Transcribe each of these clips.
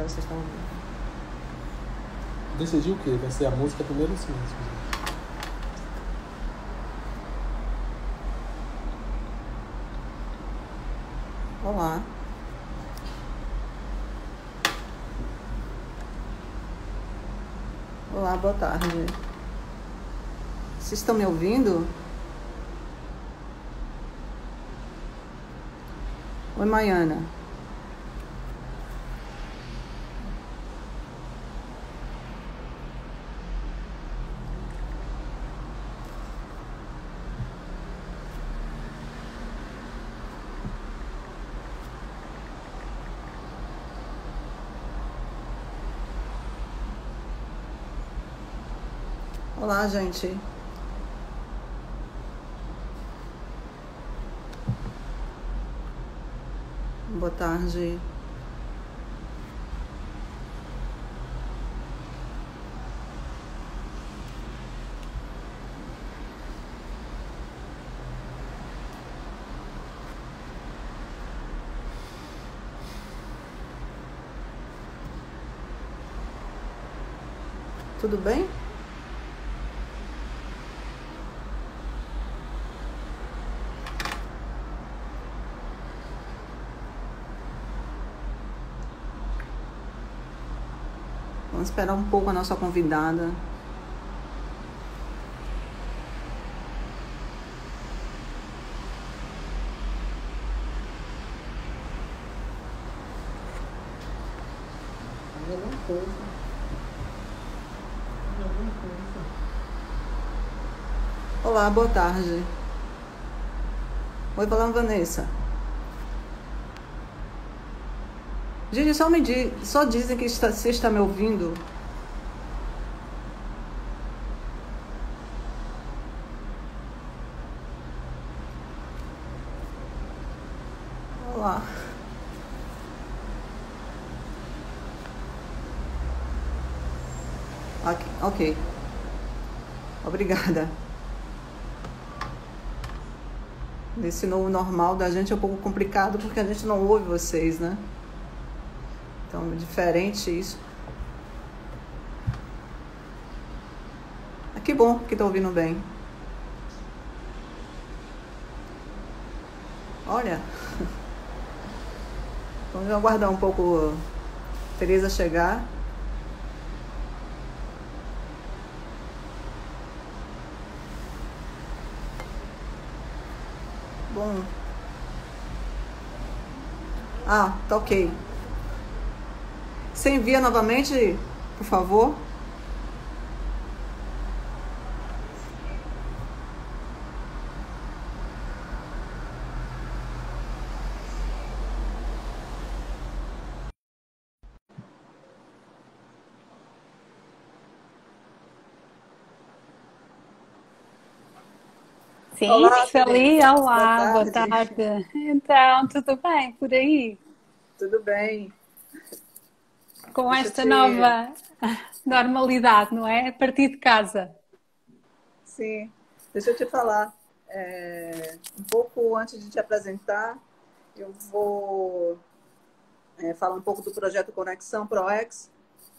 agora vocês estão ouvindo. Decidiu o quê? Vai ser a música primeiro ou o silêncio? Olá. Olá, boa tarde. Vocês estão me ouvindo? Oi, Maiana. Olá, gente. Boa tarde. Tudo bem? Vamos esperar um pouco a nossa convidada. Olá, boa tarde. Oi, falando Vanessa. Gente, só dizem que você está me ouvindo. Olá. Ok. Obrigada. Esse novo normal da gente é um pouco complicado porque a gente não ouve vocês, né? Então, é diferente isso. Que bom que tá ouvindo bem. Olha. Vamos aguardar um pouco a Tereza chegar. Bom. Ah, tá ok. Você envia novamente, por favor? Sim, Olá, Sueli, Tereza. olá, boa tarde. Então, tudo bem por aí? Tudo bem. Com Deixa eu esta te... nova normalidade, não é? A partir de casa. Sim, deixa eu te falar. Um pouco antes de te apresentar, eu vou falar um pouco do projeto Conexão ProEx,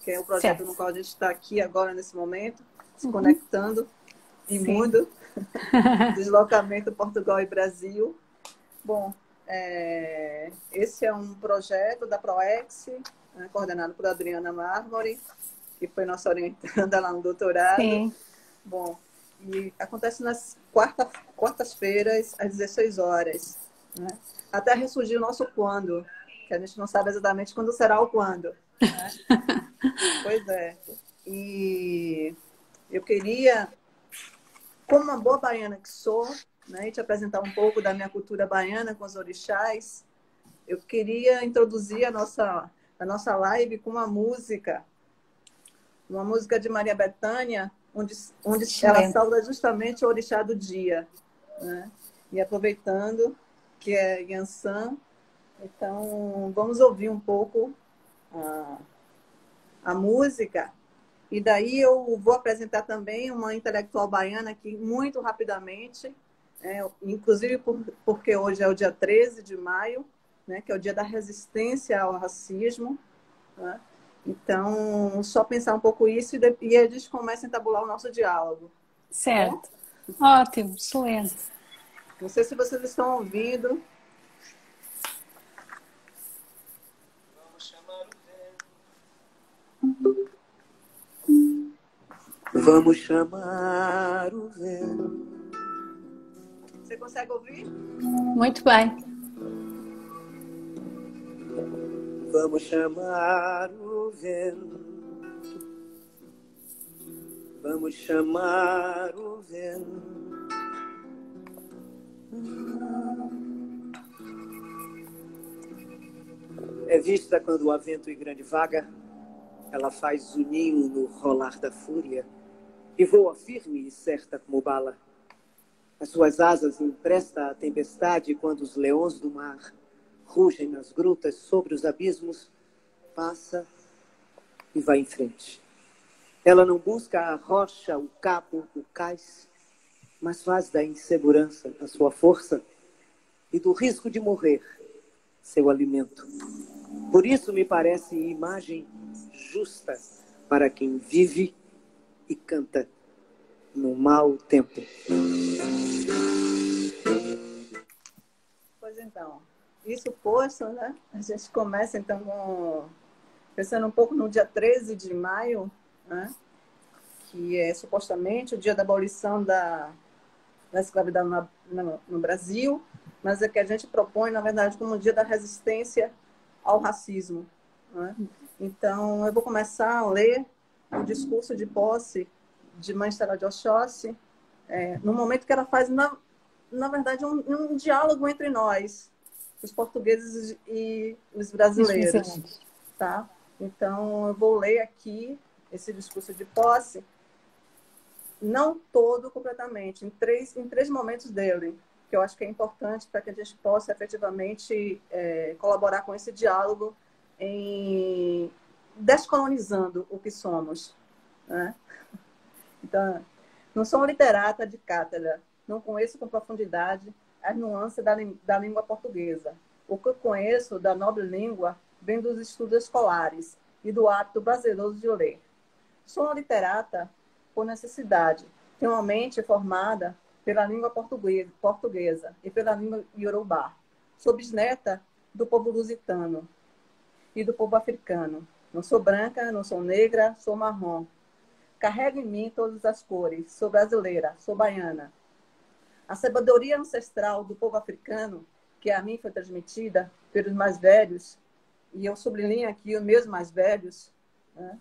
que é o projeto no Certo. qual a gente está aqui agora, nesse momento, se conectando em Sim. mundo, deslocamento Portugal e Brasil. Bom, esse é um projeto da ProEx, né, coordenado por Adriana Marmori, que foi nossa orientanda lá no doutorado. Sim. Bom, e acontece nas quartas-feiras, às 16 horas. Né? Até ressurgir o nosso quando, que a gente não sabe exatamente quando será o quando. Né? Pois é. E eu queria, como uma boa baiana que sou, né, te apresentar um pouco da minha cultura baiana com os orixás. Eu queria introduzir a nossa live com uma música de Maria Bethânia, onde ela Excelente. sauda justamente o orixá do dia. Né? E aproveitando que é Yansan, então vamos ouvir um pouco a música. E daí eu vou apresentar também uma intelectual baiana aqui muito rapidamente, inclusive porque hoje é o dia 13 de maio, né, que é o dia da resistência ao racismo. Né? Então, só pensar um pouco isso e a gente começa a entabular o nosso diálogo. Certo. Ótimo, excelente. Não sei se vocês estão ouvindo. Vamos chamar o vento. Você consegue ouvir? Muito bem. Vamos chamar o vento. Vamos chamar o vento. É vista quando há vento em grande vaga, ela faz o ninho no rolar da fúria e voa firme e certa como bala. As suas asas empresta à tempestade quando os leões do mar rugem nas grutas sobre os abismos, passa e vai em frente. Ela não busca a rocha, o cabo, o cais, mas faz da insegurança a sua força e do risco de morrer seu alimento. Por isso me parece imagem justa para quem vive e canta no mau tempo. Pois então, isso posto, né? A gente começa então pensando um pouco no dia 13 de maio, né? Que é supostamente o dia da abolição da escravidão no Brasil, mas é que a gente propõe, na verdade, como o dia da resistência ao racismo, né? Então, eu vou começar a ler o discurso de posse de Mãe Estela de Oxóssi, no momento que ela faz, na verdade, um diálogo entre nós, os portugueses e os brasileiros, tá? Então, eu vou ler aqui esse discurso de posse, não todo completamente, em três momentos dele, que eu acho que é importante para que a gente possa efetivamente colaborar com esse diálogo em descolonizando o que somos, né? Então, não sou literata de cátedra, não conheço com profundidade as nuances da língua portuguesa. O que eu conheço da nobre língua vem dos estudos escolares e do hábito brasileiro de ler. Sou uma literata por necessidade. Tenho uma mente formada pela língua portuguesa e pela língua iorubá. Sou bisneta do povo lusitano e do povo africano. Não sou branca, não sou negra, sou marrom. Carrego em mim todas as cores. Sou brasileira, sou baiana. A sabedoria ancestral do povo africano, que a mim foi transmitida pelos mais velhos, e eu sublinho aqui os meus mais velhos, né?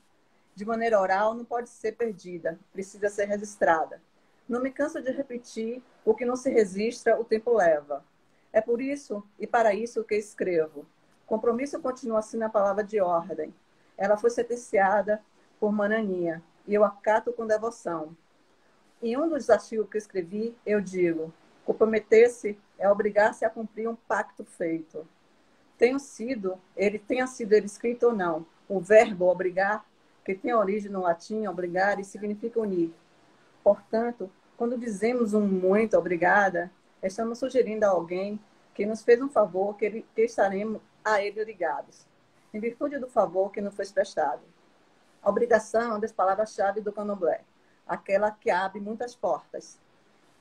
De maneira oral, não pode ser perdida, precisa ser registrada. Não me canso de repetir: o que não se registra, o tempo leva. É por isso e para isso que escrevo. Compromisso continua assim na palavra de ordem. Ela foi sentenciada por Mananinha, e eu acato com devoção. Em um dos desafios que escrevi, eu digo: comprometer-se é obrigar-se a cumprir um pacto feito. Tenha sido ele escrito ou não, o verbo obrigar, que tem origem no latim obrigar e significa unir. Portanto, quando dizemos um muito obrigada, estamos sugerindo a alguém que nos fez um favor que estaremos a ele ligados, em virtude do favor que nos foi prestado. A obrigação é uma das palavras-chave do candomblé, aquela que abre muitas portas.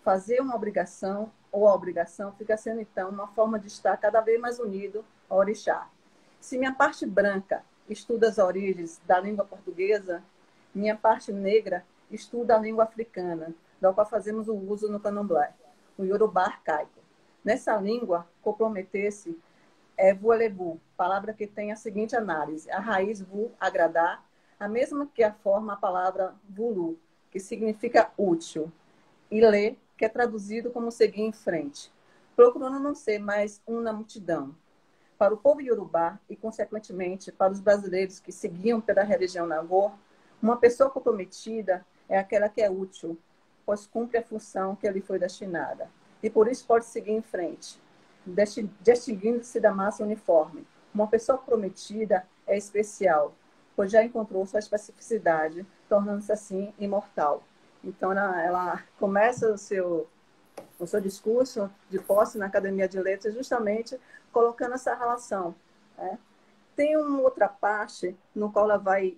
Fazer uma obrigação ou a obrigação fica sendo, então, uma forma de estar cada vez mais unido ao orixá. Se minha parte branca estuda as origens da língua portuguesa, minha parte negra estuda a língua africana, da qual fazemos o uso no candomblé, o iorubá arcaico. Nessa língua, comprometer-se é vuelebu, palavra que tem a seguinte análise: a raiz vu, agradar, a mesma que a forma a palavra vulu, que significa útil, e lê, que é traduzido como seguir em frente, procurando não ser mais um na multidão. Para o povo iorubá e, consequentemente, para os brasileiros que seguiam pela religião Nagô, uma pessoa comprometida é aquela que é útil, pois cumpre a função que lhe foi destinada, e por isso pode seguir em frente, distinguindo-se da massa uniforme. Uma pessoa comprometida é especial, pois já encontrou sua especificidade, tornando-se assim imortal. Então, ela começa o seu discurso de posse na Academia de Letras justamente colocando essa relação, né? Tem uma outra parte no qual ela vai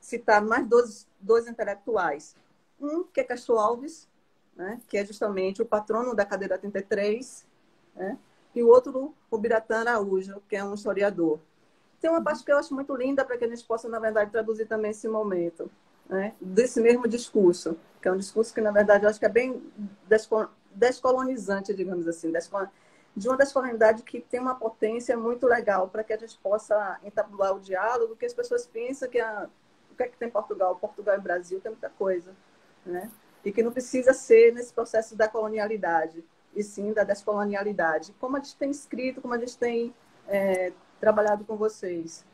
citar mais dois intelectuais. Um, que é Castro Alves, né, que é justamente o patrono da cadeira 33, né, e o outro, o Biratã Araújo, que é um historiador. Tem uma parte que eu acho muito linda para que a gente possa, na verdade, traduzir também esse momento, né, desse mesmo discurso, que é um discurso que, na verdade, eu acho que é bem descolonizante, digamos assim, de uma descolonialidade que tem uma potência muito legal para que a gente possa entabular o diálogo, que as pessoas pensam que o que é que tem Portugal? Portugal e Brasil tem muita coisa, né? E que não precisa ser nesse processo da colonialidade, e sim da descolonialidade. Como a gente tem escrito, como a gente tem trabalhado com vocês.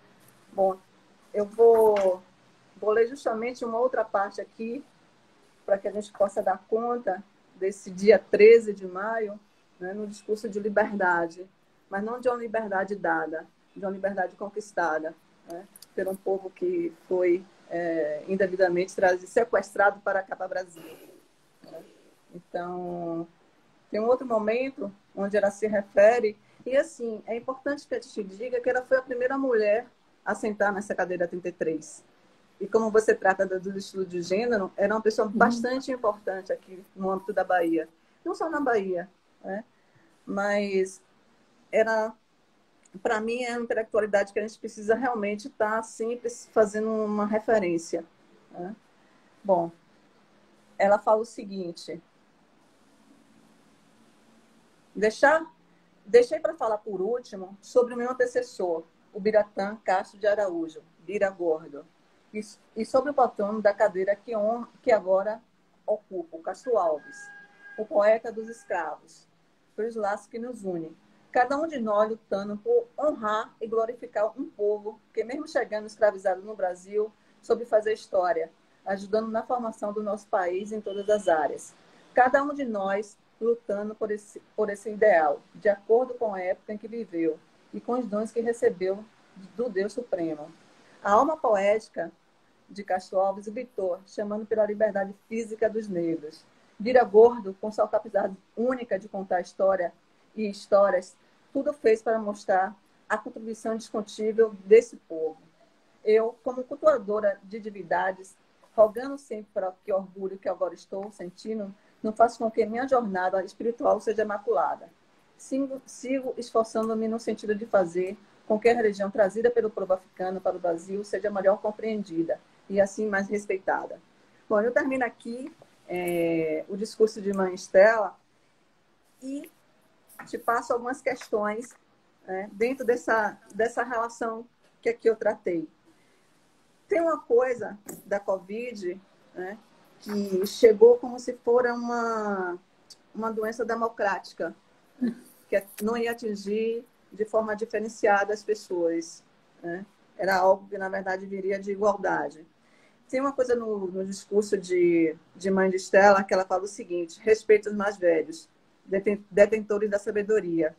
Bom, eu vou ler justamente uma outra parte aqui, para que a gente possa dar conta desse dia 13 de maio, né, no discurso de liberdade, mas não de uma liberdade dada, de uma liberdade conquistada, né, por um povo que foi indevidamente sequestrado para cá, para o Brasil. Né? Então, tem um outro momento onde ela se refere, e assim, é importante que a gente diga que ela foi a primeira mulher a sentar nessa cadeira 33. E como você trata do estudo de gênero, era uma pessoa bastante importante aqui no âmbito da Bahia. Não só na Bahia, né? Mas era, para mim, é uma intelectualidade que a gente precisa realmente estar sempre fazendo uma referência. Né? Bom, ela fala o seguinte: deixei para falar por último sobre o meu antecessor, o Biratã Castro de Araújo, Bira Gordo, e sobre o patrono da cadeira que agora ocupa, o Castro Alves, o poeta dos escravos, pelos laços que nos unem. Cada um de nós lutando por honrar e glorificar um povo que, mesmo chegando escravizado no Brasil, soube fazer história, ajudando na formação do nosso país em todas as áreas. Cada um de nós lutando por esse ideal, de acordo com a época em que viveu e com os dons que recebeu do Deus Supremo. A alma poética de Castro Alves gritou, chamando pela liberdade física dos negros. Bira Gordo, com sua capacidade única de contar história e histórias, tudo fez para mostrar a contribuição indiscutível desse povo. Eu, como cultuadora de divindades, rogando sempre para que orgulho que agora estou sentindo, não faça com que minha jornada espiritual seja maculada. Sigo esforçando-me no sentido de fazer com que a religião trazida pelo povo africano para o Brasil seja melhor compreendida e assim mais respeitada. Bom, eu termino aqui o discurso de Mãe Estela e te passo algumas questões dentro dessa relação que aqui eu tratei. Tem uma coisa da Covid, né, que chegou como se for uma doença democrática, que não ia atingir de forma diferenciada as pessoas. Né? Era algo que, na verdade, viria de igualdade. Tem uma coisa no discurso de Mãe de Estela que ela fala o seguinte: respeito os mais velhos, detentores da sabedoria,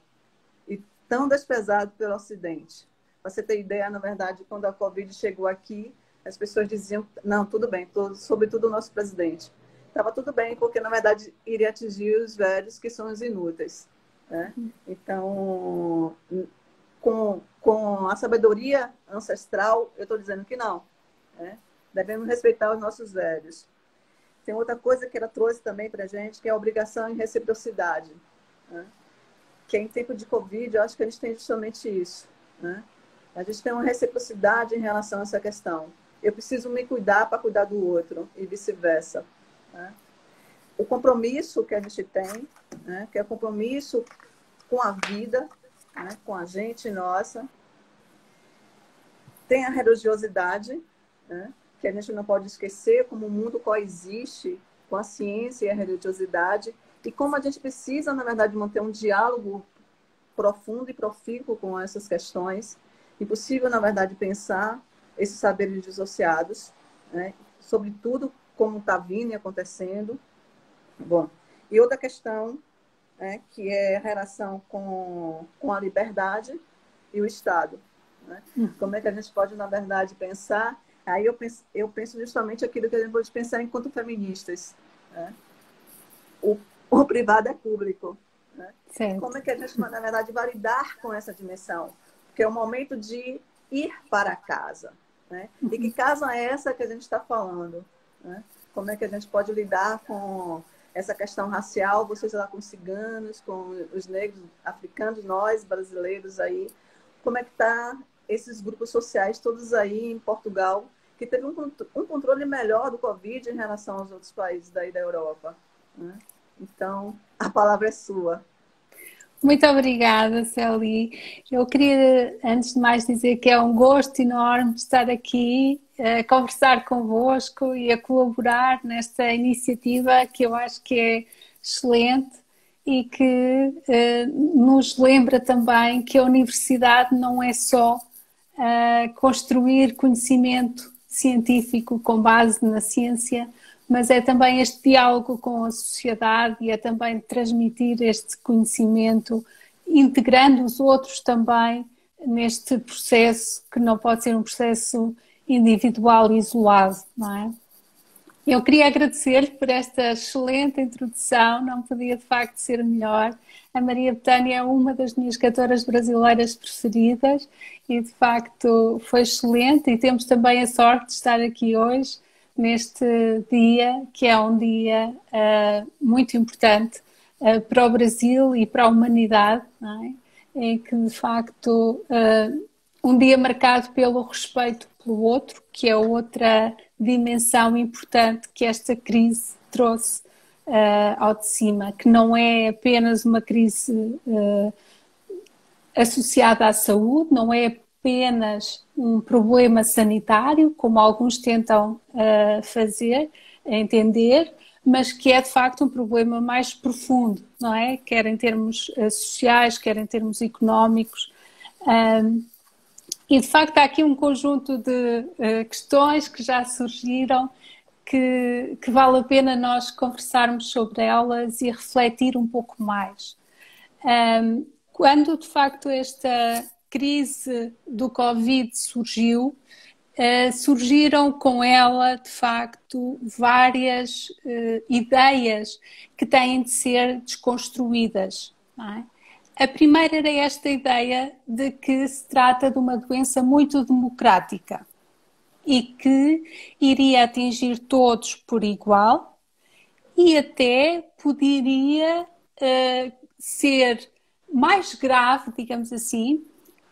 e tão desprezado pelo Ocidente. Para você ter ideia, na verdade, quando a Covid chegou aqui, as pessoas diziam, não, tudo bem, sobretudo o nosso presidente. Estava tudo bem, porque, na verdade, iria atingir os velhos, que são os inúteis. Né? Então, com a sabedoria ancestral, eu estou dizendo que não. Né? Devemos respeitar os nossos velhos. Tem outra coisa que ela trouxe também para a gente, que é a obrigação e reciprocidade. Né? Que em tempo de Covid, eu acho que a gente tem justamente isso. Né? A gente tem uma reciprocidade em relação a essa questão. Eu preciso me cuidar para cuidar do outro, e vice-versa. Né? O compromisso que a gente tem, né, que é o compromisso com a vida, né, com a gente nossa. Tem a religiosidade, né, que a gente não pode esquecer, como o mundo coexiste com a ciência e a religiosidade, e como a gente precisa, na verdade, manter um diálogo profundo e profícuo com essas questões. Impossível, na verdade, pensar esses saberes dissociados, né, sobretudo como está vindo e acontecendo. Bom, e outra questão, né, que é a relação com a liberdade e o Estado. Né? Como é que a gente pode, na verdade, pensar... Aí eu penso justamente aquilo que a gente pode pensar enquanto feministas. Né? O privado é público. Né? Como é que a gente, na verdade, vai lidar com essa dimensão? que é o momento de ir para casa, né? E que casa é essa que a gente está falando, né? Como é que a gente pode lidar com essa questão racial, vocês lá com os ciganos, com os negros, africanos, nós brasileiros aí, como é que tá esses grupos sociais todos aí em Portugal, que teve um controle melhor do Covid em relação aos outros países daí da Europa, né? Então, a palavra é sua. Muito obrigada, Celi. Eu queria, antes de mais, dizer que é um gosto enorme estar aqui a conversar convosco e a colaborar nesta iniciativa que eu acho que é excelente e que nos lembra também que a universidade não é só construir conhecimento científico com base na ciência, mas é também este diálogo com a sociedade e é também transmitir este conhecimento, integrando os outros também neste processo, que não pode ser um processo individual e isolado, não é? Eu queria agradecer-lhe por esta excelente introdução, não podia de facto ser melhor. A Maria Bethânia é uma das minhas cantoras brasileiras preferidas e de facto foi excelente, e temos também a sorte de estar aqui hoje, neste dia, que é um dia muito importante para o Brasil e para a humanidade, não é? Em que de facto um dia marcado pelo respeito pelo outro, que é outra dimensão importante que esta crise trouxe ao de cima, que não é apenas uma crise associada à saúde, não é apenas um problema sanitário, como alguns tentam entender, mas que é de facto um problema mais profundo, não é? Quer em termos sociais, quer em termos económicos. E de facto há aqui um conjunto de questões que já surgiram que vale a pena nós conversarmos sobre elas e refletir um pouco mais. Quando de facto esta crise do Covid surgiu, surgiram com ela de facto várias ideias que têm de ser desconstruídas, não é? A primeira era esta ideia de que se trata de uma doença muito democrática e que iria atingir todos por igual e até poderia ser mais grave, digamos assim,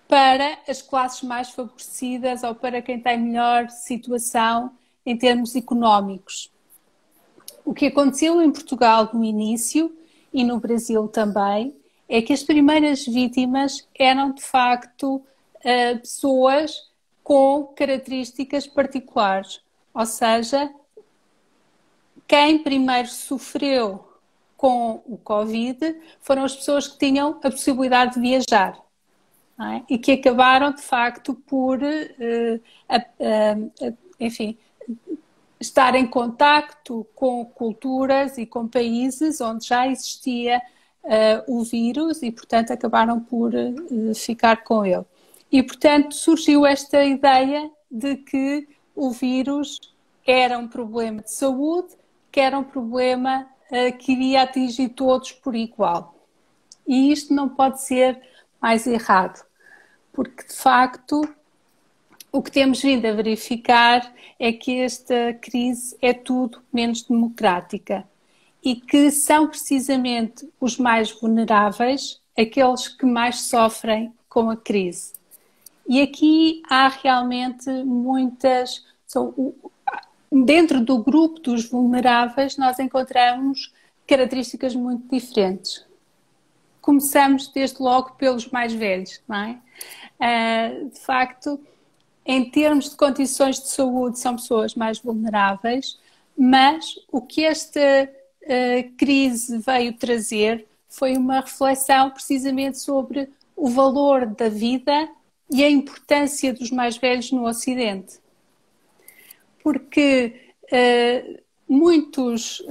para as classes mais favorecidas ou para quem tem melhor situação em termos económicos. O que aconteceu em Portugal no início e no Brasil também é que as primeiras vítimas eram, de facto, pessoas com características particulares. Ou seja, quem primeiro sofreu com o Covid foram as pessoas que tinham a possibilidade de viajar, não é? E que acabaram, de facto, por, enfim, estar em contacto com culturas e com países onde já existia o vírus e, portanto, acabaram por ficar com ele. E, portanto, surgiu esta ideia de que o vírus era um problema de saúde, que era um problema que iria atingir todos por igual. E isto não pode ser mais errado, porque, de facto, o que temos vindo a verificar é que esta crise é tudo menos democrática e que são precisamente os mais vulneráveis, aqueles que mais sofrem com a crise. E aqui há realmente muitas... Dentro do grupo dos vulneráveis nós encontramos características muito diferentes. Começamos desde logo pelos mais velhos, não é? De facto, em termos de condições de saúde são pessoas mais vulneráveis, mas o que esta crise veio trazer foi uma reflexão precisamente sobre o valor da vida e a importância dos mais velhos no Ocidente. Porque muitos,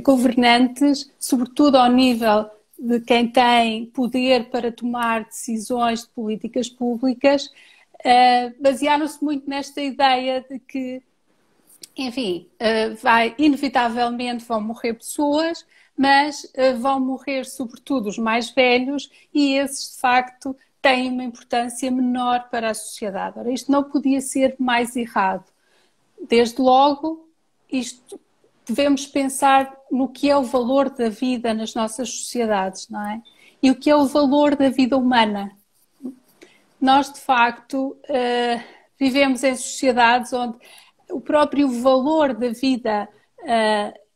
governantes, sobretudo ao nível de quem tem poder para tomar decisões de políticas públicas, basearam-se muito nesta ideia de que, enfim, inevitavelmente vão morrer pessoas, mas vão morrer sobretudo os mais velhos e esses, de facto, têm uma importância menor para a sociedade. Ora, isto não podia ser mais errado. Desde logo, isto devemos pensar no que é o valor da vida nas nossas sociedades, não é? E o que é o valor da vida humana. Nós, de facto, vivemos em sociedades onde o próprio valor da vida,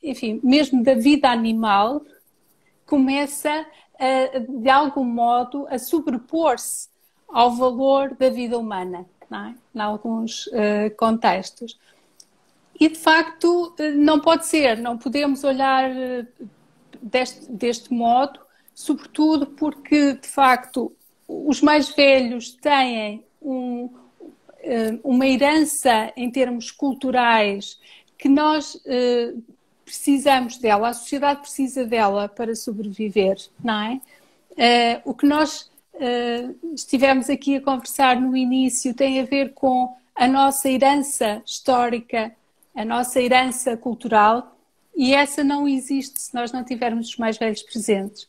enfim, mesmo da vida animal, começa, de algum modo, a sobrepor-se ao valor da vida humana, não é? Em alguns contextos. E, de facto, não pode ser, não podemos olhar deste modo, sobretudo porque, de facto, os mais velhos têm uma herança em termos culturais que nós precisamos dela, a sociedade precisa dela para sobreviver, não é? O que nós estivemos aqui a conversar no início tem a ver com a nossa herança histórica, a nossa herança cultural, e essa não existe se nós não tivermos os mais velhos presentes.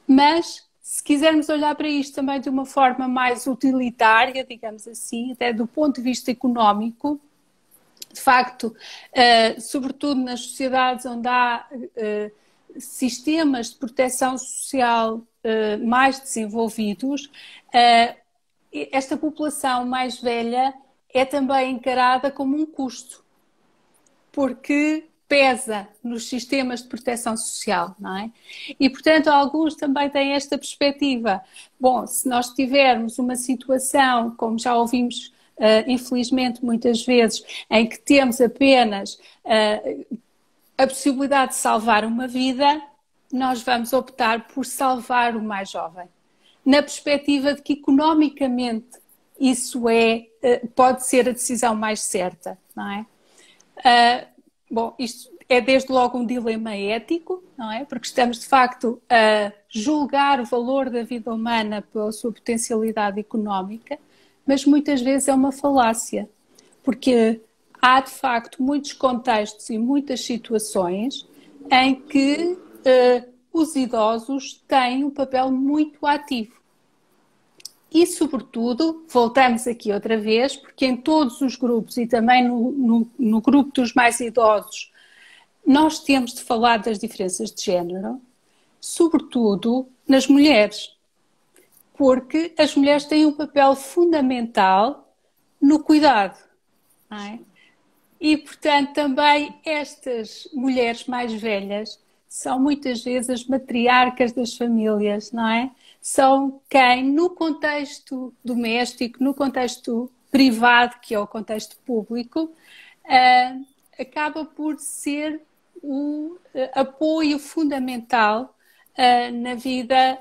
Mas, se quisermos olhar para isto também de uma forma mais utilitária, digamos assim, até do ponto de vista económico, de facto, sobretudo nas sociedades onde há sistemas de proteção social mais desenvolvidos, esta população mais velha é também encarada como um custo, porque pesa nos sistemas de proteção social, não é? E, portanto, alguns também têm esta perspectiva. Bom, se nós tivermos uma situação, como já ouvimos, infelizmente, muitas vezes, em que temos apenas a possibilidade de salvar uma vida, nós vamos optar por salvar o mais jovem. Na perspectiva de que, economicamente, isso pode ser a decisão mais certa, não é? Bom, isto é desde logo um dilema ético, não é? Porque estamos de facto a julgar o valor da vida humana pela sua potencialidade económica, mas muitas vezes é uma falácia, porque há de facto muitos contextos e muitas situações em que os idosos têm um papel muito ativo. E, sobretudo, voltamos aqui outra vez, porque em todos os grupos e também no grupo dos mais idosos, nós temos de falar das diferenças de género, sobretudo nas mulheres, porque as mulheres têm um papel fundamental no cuidado, não é? E, portanto, também estas mulheres mais velhas são muitas vezes as matriarcas das famílias, não é? São quem, no contexto doméstico, no contexto privado, que é o contexto público, acaba por ser o apoio fundamental na vida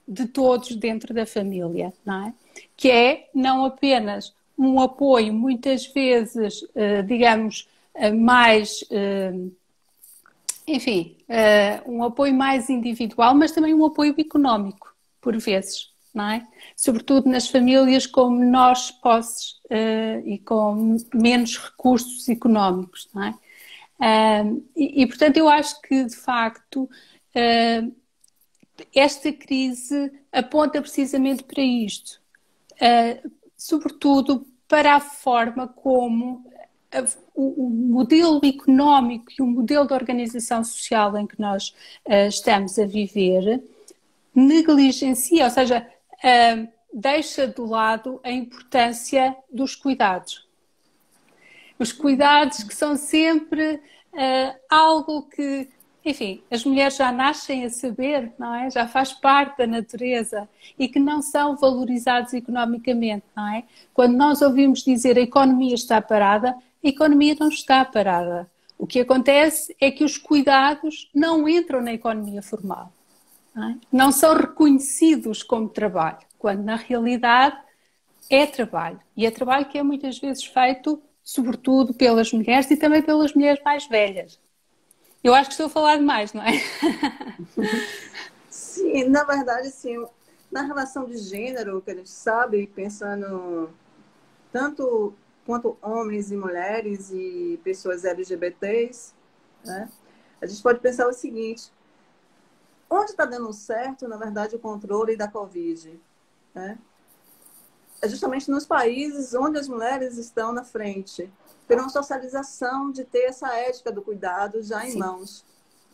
de todos dentro da família, não é? Que é não apenas um apoio, muitas vezes, digamos, mais... enfim, um apoio mais individual, mas também um apoio económico, por vezes, não é? Sobretudo nas famílias com menores posses e com menos recursos económicos, não é? Portanto, eu acho que, de facto, esta crise aponta precisamente para isto. Sobretudo para a forma como o modelo económico e o modelo de organização social em que nós estamos a viver negligencia, ou seja, deixa de lado a importância dos cuidados. Os cuidados que são sempre algo que, enfim, as mulheres já nascem a saber, não é? Já faz parte da natureza e que não são valorizados economicamente, não é? Quando nós ouvimos dizer a economia está parada, a economia não está parada. O que acontece é que os cuidados não entram na economia formal. Não são reconhecidos como trabalho, quando na realidade é trabalho. E é trabalho que é muitas vezes feito, sobretudo pelas mulheres e também pelas mulheres mais velhas. Eu acho que estou a falar demais, não é? Sim, na verdade, sim. Na relação de gênero, que a gente sabe, pensando tanto quanto homens e mulheres e pessoas LGBTs, né? A gente pode pensar o seguinte: onde está dando certo, na verdade, o controle da Covid? né? É justamente nos países onde as mulheres estão na frente, pela uma socialização de ter essa ética do cuidado já em Sim. mãos.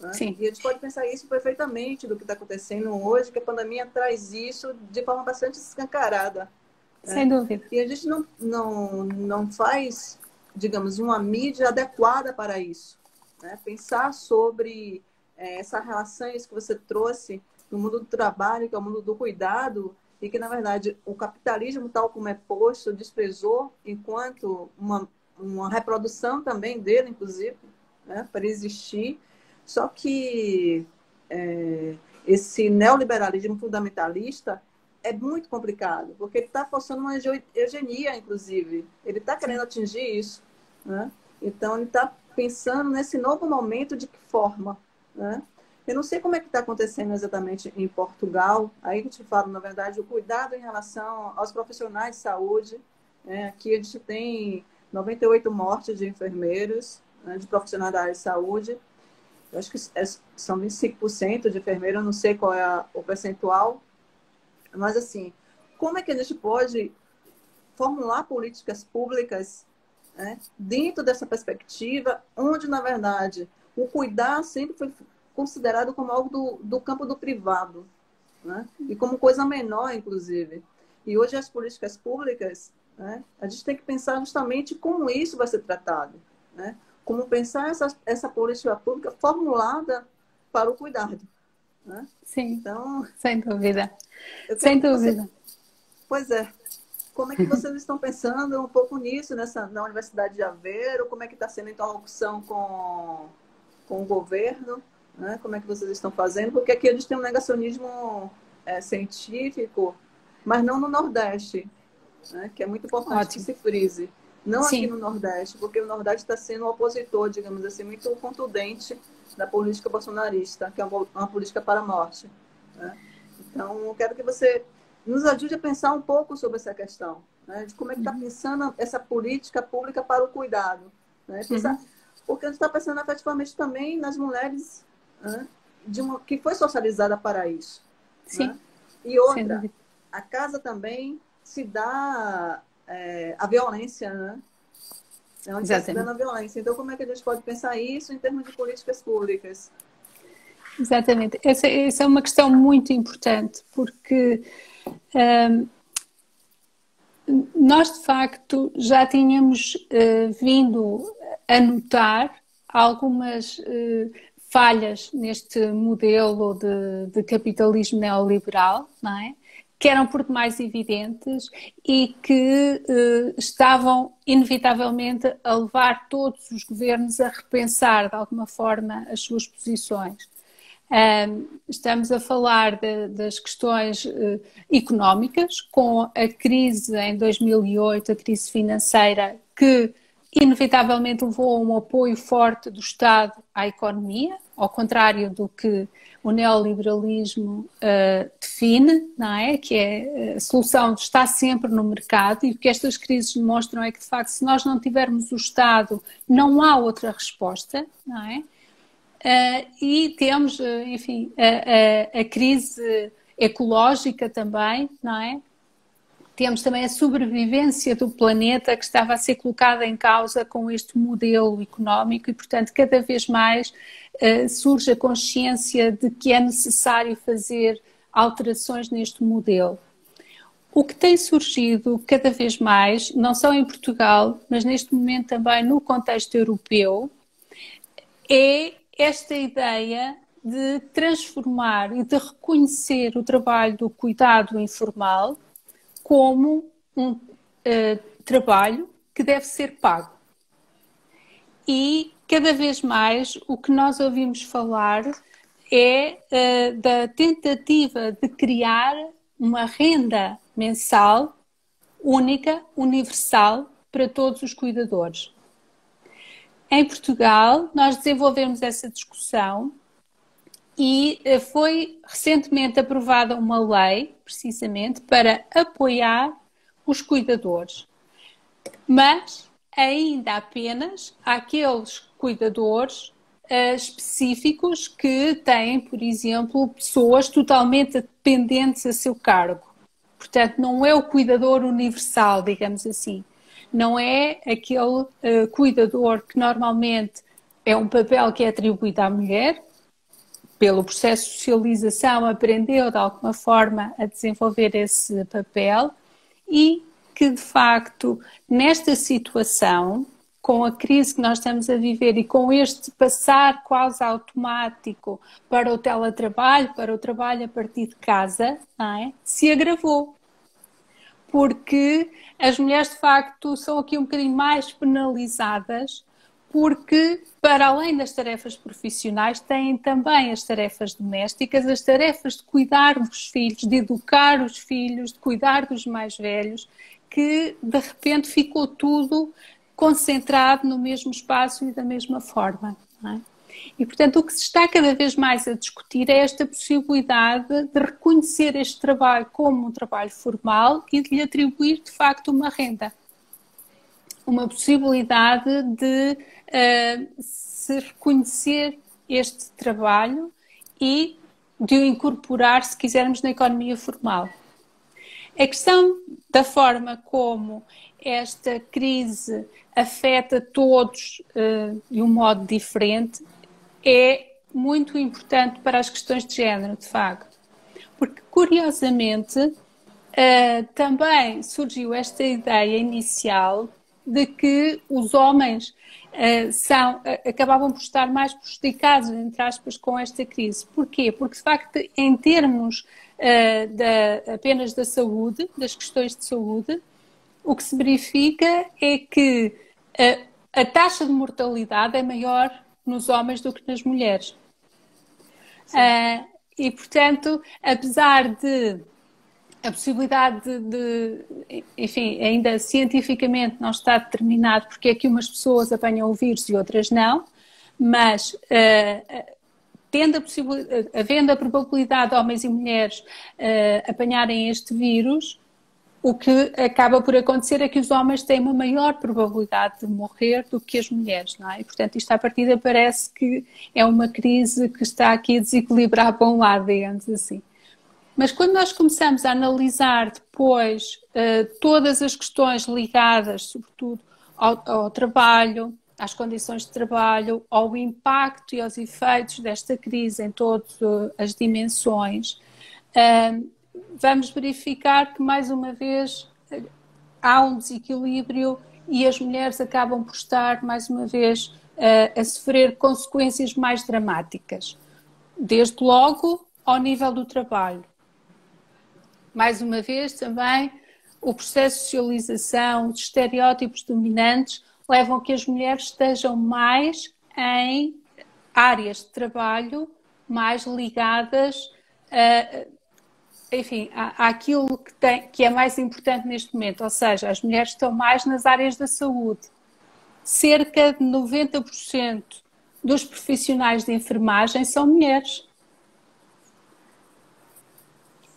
Né? Sim. E a gente pode pensar isso perfeitamente do que está acontecendo hoje, que a pandemia traz isso de forma bastante escancarada. Sem dúvida. E a gente não faz, digamos, uma mídia adequada para isso. Né? Pensar sobre essas relações que você trouxe no mundo do trabalho, que é o mundo do cuidado, e que, na verdade, o capitalismo, tal como é posto, desprezou enquanto uma reprodução também dele, inclusive, né, para existir. Só que esse neoliberalismo fundamentalista é muito complicado, porque ele está forçando uma eugenia, inclusive. Ele está querendo atingir isso. Né? Então, ele está pensando nesse novo momento de que forma. Né? Eu não sei como é que está acontecendo exatamente em Portugal. Aí eu te falo, na verdade, o cuidado em relação aos profissionais de saúde. Né? Aqui a gente tem 98 mortes de enfermeiros, né, de profissionais da área de saúde. Eu acho que são 25% de enfermeiros, eu não sei qual é o percentual. Mas, assim, como é que a gente pode formular políticas públicas, né, dentro dessa perspectiva, onde, na verdade, o cuidar sempre foi considerado como algo do campo do privado, né, e como coisa menor, inclusive. E hoje as políticas públicas, né, a gente tem que pensar justamente como isso vai ser tratado, né, como pensar essa política pública formulada para o cuidado. Né? Sim, então, sem dúvida. Sem dúvida. Pois é. Como é que vocês estão pensando um pouco nisso na Universidade de Aveiro? Como é que está sendo a interlocução com o governo? Né? Como é que vocês estão fazendo? Porque aqui a gente tem um negacionismo científico, mas não no Nordeste, né? Que é muito importante que se frise. Não aqui no Nordeste, porque o Nordeste está sendo um opositor, digamos assim, muito contundente da política bolsonarista, que é uma política para a morte. Né? Então, eu quero que você nos ajude a pensar um pouco sobre essa questão, né? De como é que está pensando essa política pública para o cuidado. Né? Porque a gente está pensando efetivamente também nas mulheres, né, que foi socializada para isso. Sim. Né? E outra, a casa também se dá a violência, né? É onde está se dando a violência. Então, como é que a gente pode pensar isso em termos de políticas públicas? Exatamente. Essa é uma questão muito importante, porque nós, de facto, já tínhamos vindo a notar algumas falhas neste modelo de capitalismo neoliberal, não é? Que eram por demais evidentes e que estavam inevitavelmente a levar todos os governos a repensar de alguma forma as suas posições. Estamos a falar das questões económicas, com a crise em 2008, a crise financeira, que inevitavelmente levou a um apoio forte do Estado à economia, ao contrário do que o neoliberalismo define, não é? Que é a solução está sempre no mercado, e o que estas crises demonstram é que, de facto, se nós não tivermos o Estado, não há outra resposta, não é? E temos, enfim, a crise ecológica também, não é? Temos também a sobrevivência do planeta que estava a ser colocada em causa com este modelo económico e, portanto, cada vez mais surge a consciência de que é necessário fazer alterações neste modelo. O que tem surgido cada vez mais, não só em Portugal, mas neste momento também no contexto europeu, é esta ideia de transformar e de reconhecer o trabalho do cuidado informal como um trabalho que deve ser pago. E cada vez mais o que nós ouvimos falar é da tentativa de criar uma renda mensal única, universal, para todos os cuidadores. Em Portugal, nós desenvolvemos essa discussão e foi recentemente aprovada uma lei, precisamente, para apoiar os cuidadores. Mas ainda apenas aqueles cuidadores específicos que têm, por exemplo, pessoas totalmente dependentes a seu cargo. Portanto, não é o cuidador universal, digamos assim. Não é aquele cuidador que normalmente é um papel que é atribuído à mulher, pelo processo de socialização aprendeu de alguma forma a desenvolver esse papel e que de facto nesta situação, com a crise que nós estamos a viver e com este passar quase automático para o teletrabalho, para o trabalho a partir de casa, não é? Se agravou. Porque as mulheres de facto são aqui um bocadinho mais penalizadas, porque para além das tarefas profissionais têm também as tarefas domésticas, as tarefas de cuidar dos filhos, de educar os filhos, de cuidar dos mais velhos, que de repente ficou tudo concentrado no mesmo espaço e da mesma forma, não é? E, portanto, o que se está cada vez mais a discutir é esta possibilidade de reconhecer este trabalho como um trabalho formal e de lhe atribuir, de facto, uma renda. Uma possibilidade de se reconhecer este trabalho e de o incorporar, se quisermos, na economia formal. A questão da forma como esta crise afeta todos de um modo diferente é muito importante para as questões de género, de facto. Porque, curiosamente, também surgiu esta ideia inicial de que os homens acabavam por estar mais prejudicados, entre aspas, com esta crise. Porquê? Porque, de facto, em termos apenas da saúde, das questões de saúde, o que se verifica é que a taxa de mortalidade é maior nos homens do que nas mulheres. E, portanto, apesar de a possibilidade enfim, ainda cientificamente não está determinado porque é que umas pessoas apanham o vírus e outras não, mas havendo a probabilidade de homens e mulheres apanharem este vírus, o que acaba por acontecer é que os homens têm uma maior probabilidade de morrer do que as mulheres, não é? E, portanto, isto à partida parece que é uma crise que está aqui a desequilibrar para um lado, digamos assim. Mas quando nós começamos a analisar depois todas as questões ligadas, sobretudo, ao trabalho, às condições de trabalho, ao impacto e aos efeitos desta crise em todas as dimensões, vamos verificar que, mais uma vez, há um desequilíbrio e as mulheres acabam por estar, mais uma vez, a sofrer consequências mais dramáticas. Desde logo, ao nível do trabalho. Mais uma vez, também, o processo de socialização, os estereótipos dominantes levam a que as mulheres estejam mais em áreas de trabalho mais ligadas enfim, àquilo que é mais importante neste momento, ou seja, as mulheres estão mais nas áreas da saúde. Cerca de 90% dos profissionais de enfermagem são mulheres.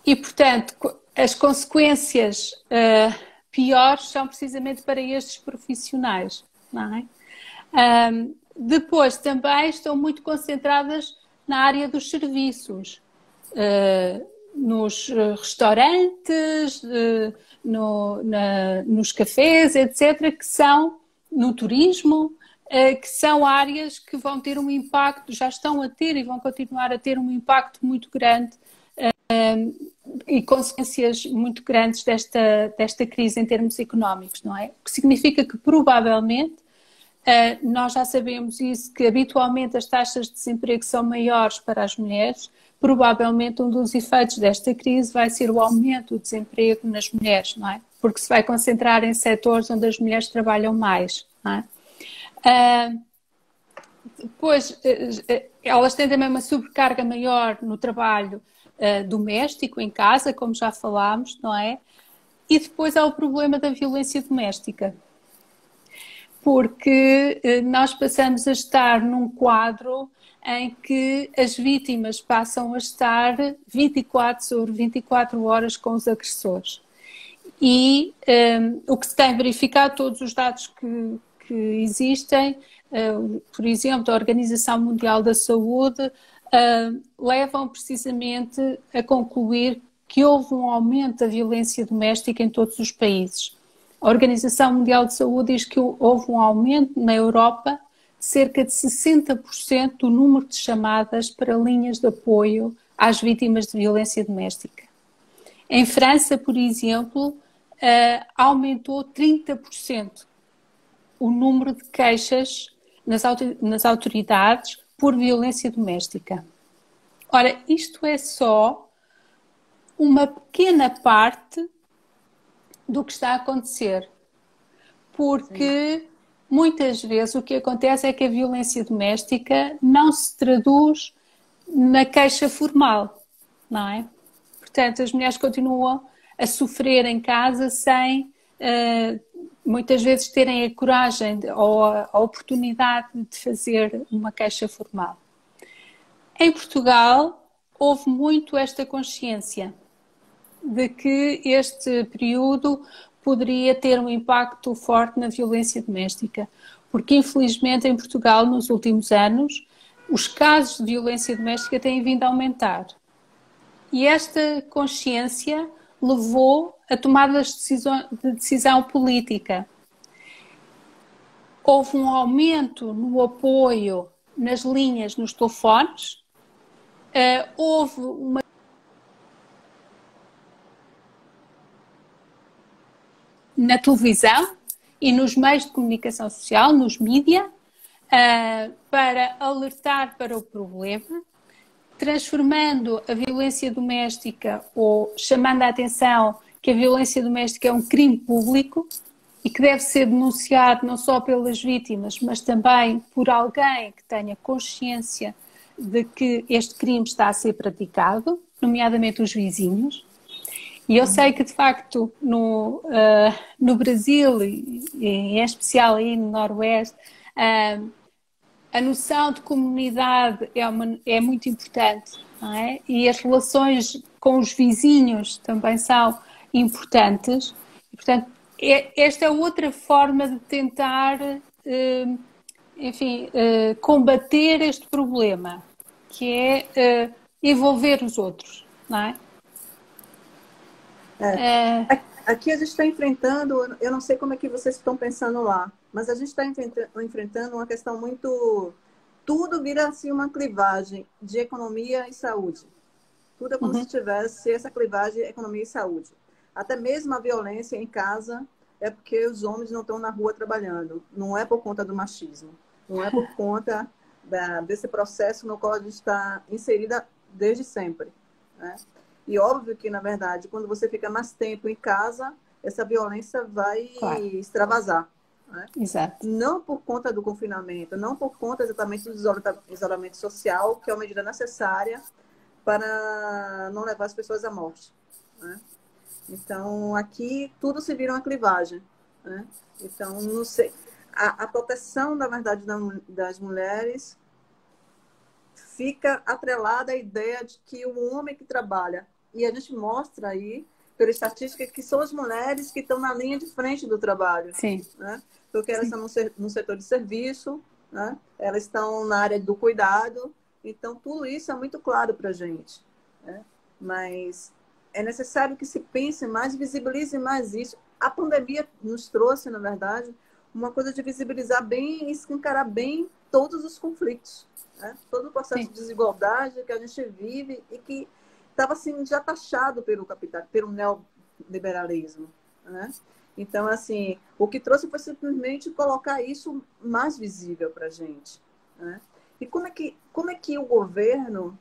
E, portanto, as consequências piores são precisamente para estes profissionais, não é? Depois, também estão muito concentradas na área dos serviços. Nos restaurantes, nos cafés, etc., que são no turismo, que são áreas que vão ter um impacto, já estão a ter e vão continuar a ter um impacto muito grande e consequências muito grandes desta crise em termos económicos, não é? O que significa que provavelmente nós já sabemos isso, que habitualmente as taxas de desemprego são maiores para as mulheres. Provavelmente um dos efeitos desta crise vai ser o aumento do desemprego nas mulheres, não é? Porque se vai concentrar em setores onde as mulheres trabalham mais, não é? Depois, elas têm também uma sobrecarga maior no trabalho doméstico, em casa, como já falámos, não é? E depois há o problema da violência doméstica. Porque nós passamos a estar num quadro em que as vítimas passam a estar 24 sobre 24 horas com os agressores. E o que se tem verificado, todos os dados que existem, por exemplo, da Organização Mundial da Saúde, levam precisamente a concluir que houve um aumento da violência doméstica em todos os países. A Organização Mundial de Saúde diz que houve um aumento na Europa de cerca de 60% do número de chamadas para linhas de apoio às vítimas de violência doméstica. Em França, por exemplo, aumentou 30% o número de queixas nas autoridades por violência doméstica. Ora, isto é só uma pequena parte do que está a acontecer, porque muitas vezes o que acontece é que a violência doméstica não se traduz na queixa formal, não é? Portanto, as mulheres continuam a sofrer em casa sem muitas vezes terem a coragem ou a oportunidade de fazer uma queixa formal. Em Portugal, houve muito esta consciência de que este período poderia ter um impacto forte na violência doméstica, porque infelizmente em Portugal, nos últimos anos, os casos de violência doméstica têm vindo a aumentar. E esta consciência levou a tomadas de decisão política. Houve um aumento no apoio nas linhas, nos telefones, houve uma na televisão e nos meios de comunicação social, nos mídia, para alertar para o problema, transformando a violência doméstica ou chamando a atenção que a violência doméstica é um crime público e que deve ser denunciado não só pelas vítimas, mas também por alguém que tenha consciência de que este crime está a ser praticado, nomeadamente os vizinhos. E eu sei que, de facto, no Brasil, e em especial aí no Noroeste, a noção de comunidade é muito importante, não é? E as relações com os vizinhos também são importantes. E, portanto, esta é outra forma de tentar, combater este problema, que é envolver os outros, não é? Aqui a gente está enfrentando, eu não sei como é que vocês estão pensando lá, mas a gente está enfrentando uma questão muito... Tudo vira assim uma clivagem de economia e saúde. Tudo é como se tivesse essa clivagem de economia e saúde. Até mesmo a violência em casa é porque os homens não estão na rua trabalhando. Não é por conta do machismo. Não é por conta desse processo no qual a gente está inserida desde sempre, né? E óbvio que, na verdade, quando você fica mais tempo em casa, essa violência vai extravasar, né? Exato. Não por conta do confinamento, não por conta exatamente do isolamento social, que é uma medida necessária para não levar as pessoas à morte, né? Então, aqui tudo se vira uma clivagem, né? Então, não sei. A proteção, na verdade, das mulheres fica atrelada à ideia de que o homem que trabalha, e a gente mostra aí, pela estatística, que são as mulheres que estão na linha de frente do trabalho. Sim. Né? Porque elas estão no setor de serviço, né? Elas estão na área do cuidado, então tudo isso é muito claro para a gente, né? Mas é necessário que se pense mais, visibilize mais isso. A pandemia nos trouxe, na verdade, uma coisa de visibilizar bem e escancarar bem todos os conflitos, né? Todo o processo de desigualdade que a gente vive e que estava assim, já taxado pelo capital, pelo neoliberalismo, né? Então, assim, o que trouxe foi simplesmente colocar isso mais visível para a gente, né? E como é que o governo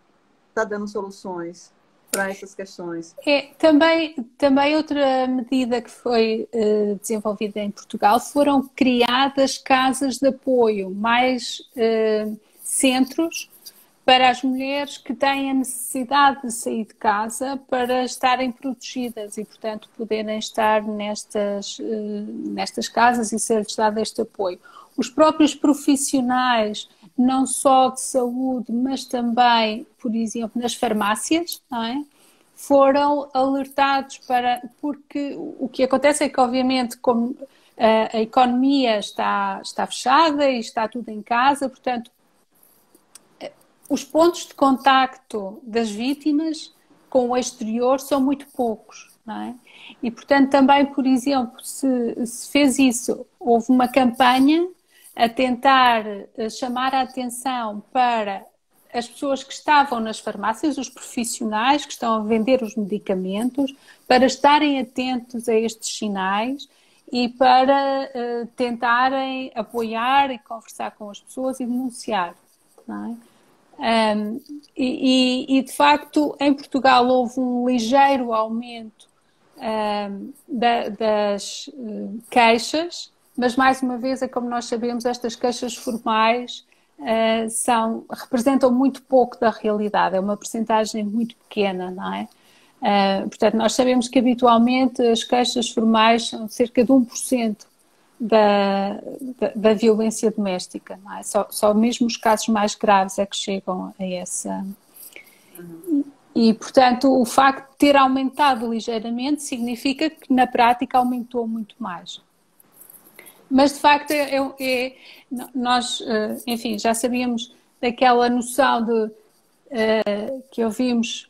está dando soluções para essas questões? Também outra medida que foi desenvolvida em Portugal foram criadas casas de apoio, mais centros para as mulheres que têm a necessidade de sair de casa para estarem protegidas e, portanto, poderem estar nestas casas e ser-lhes dado este apoio. Os próprios profissionais, não só de saúde, mas também, por exemplo, nas farmácias, não é? Foram alertados porque o que acontece é que, obviamente, como a economia está fechada e está tudo em casa, portanto, os pontos de contacto das vítimas com o exterior são muito poucos, não é? E, portanto, também, por exemplo, se fez isso, houve uma campanha a tentar chamar a atenção para as pessoas que estavam nas farmácias, os profissionais que estão a vender os medicamentos, para estarem atentos a estes sinais e para tentarem apoiar e conversar com as pessoas e denunciar, não é? De facto, em Portugal houve um ligeiro aumento das queixas, mas mais uma vez, é como nós sabemos, estas queixas formais representam muito pouco da realidade, é uma percentagem muito pequena, não é? Portanto, nós sabemos que habitualmente as queixas formais são cerca de 1% da violência doméstica, não é? Só mesmo os casos mais graves é que chegam a essa. E, portanto, o facto de ter aumentado ligeiramente significa que na prática aumentou muito mais. Mas, de facto, nós, enfim, já sabíamos daquela noção que ouvimos,